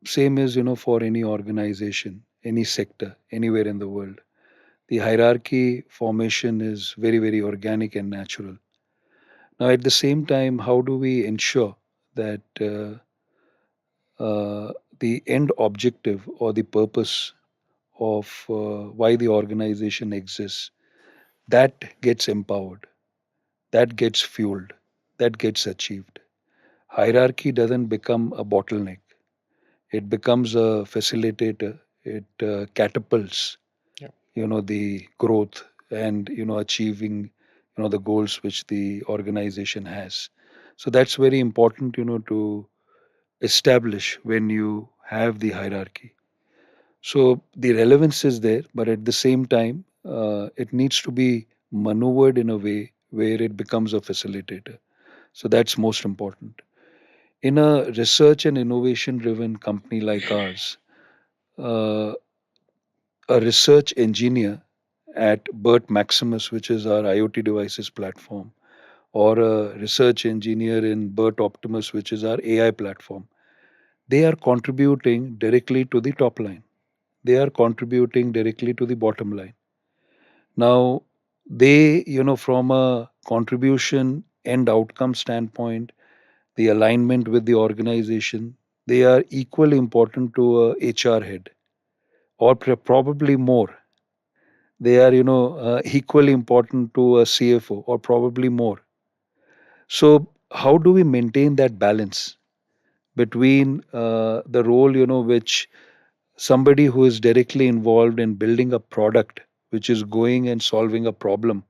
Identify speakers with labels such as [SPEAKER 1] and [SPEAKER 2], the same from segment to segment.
[SPEAKER 1] Same is, for any organization, any sector, anywhere in the world. The hierarchy formation is very, very organic and natural. Now, at the same time, how do we ensure that the end objective or the purpose of why the organization exists, that gets empowered, that gets fueled, that gets achieved? Hierarchy doesn't become a bottleneck, it becomes a facilitator. It catapults,
[SPEAKER 2] Yeah.
[SPEAKER 1] the growth and, achieving, the goals which the organization has. So that's very important, to establish when you have the hierarchy. So the relevance is there, but at the same time, it needs to be maneuvered in a way where it becomes a facilitator. So that's most important. In a research and innovation driven company like ours, uh, a research engineer at BERT Maximus, which is our IoT devices platform, or a research engineer in BERT Optimus, which is our AI platform, they are contributing directly to the top line. They are contributing directly to the bottom line. Now, they, from a contribution and outcome standpoint, the alignment with the organization, they are equally important to a HR head, or probably more. They are, equally important to a CFO, or probably more. So, how do we maintain that balance between the role, which somebody who is directly involved in building a product which is going and solving a problem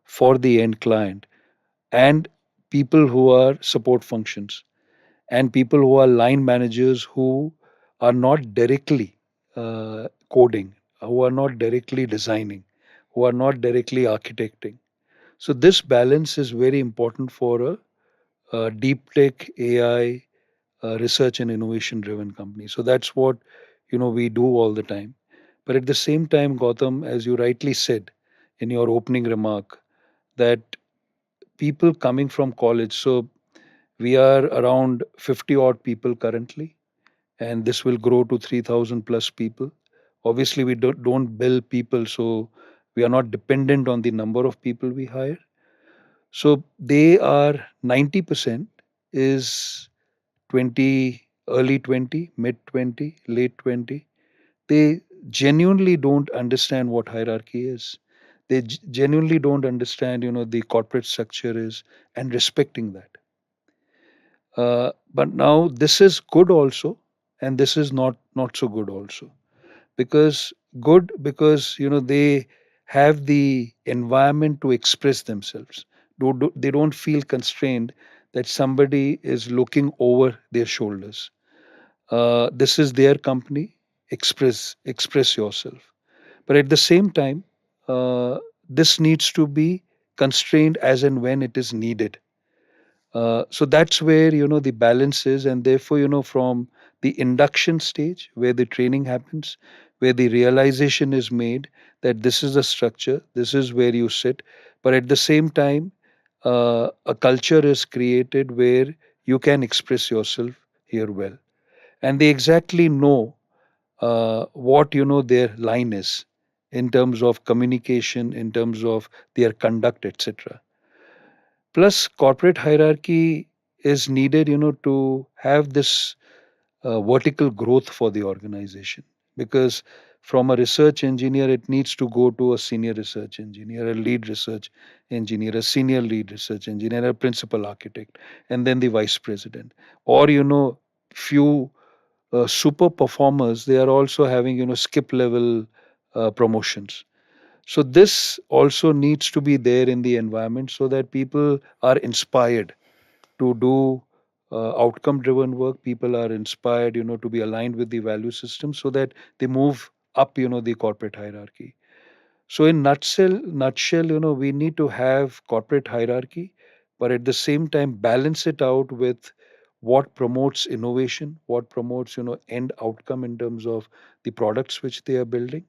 [SPEAKER 1] for the end client, and people who are support functions, and people who are line managers who are not directly coding, who are not directly designing, who are not directly architecting. So this balance is very important for a deep tech AI research and innovation driven company. So that's what we do all the time. But at the same time, Gautam, as you rightly said in your opening remark, that people coming from college, so we are around 50 odd people currently, and this will grow to 3,000 plus people. Obviously, we don't bill people, so we are not dependent on the number of people we hire. So they are 90% is 20, early 20, mid 20, late 20. They genuinely don't understand what hierarchy is. They genuinely don't understand, the corporate structure is, and respecting that. But now this is good also, and this is not so good also. Because good, because they have the environment to express themselves. They don't feel constrained that somebody is looking over their shoulders. This is their company. Express yourself. But at the same time, this needs to be constrained as and when it is needed. So that's where the balance is, and therefore from the induction stage where the training happens, where the realization is made that this is the structure, this is where you sit, but at the same time, a culture is created where you can express yourself here well, and they exactly know what their line is in terms of communication, in terms of their conduct, etc. Plus, corporate hierarchy is needed, to have this vertical growth for the organization. Because from a research engineer, it needs to go to a senior research engineer, a lead research engineer, a senior lead research engineer, a principal architect, and then the vice president. Or, few super performers, they are also having, skip level promotions. So this also needs to be there in the environment so that people are inspired to do outcome driven work. People are inspired, to be aligned with the value system so that they move up, the corporate hierarchy. So in nutshell, we need to have corporate hierarchy, but at the same time balance it out with what promotes innovation, what promotes, end outcome in terms of the products which they are building,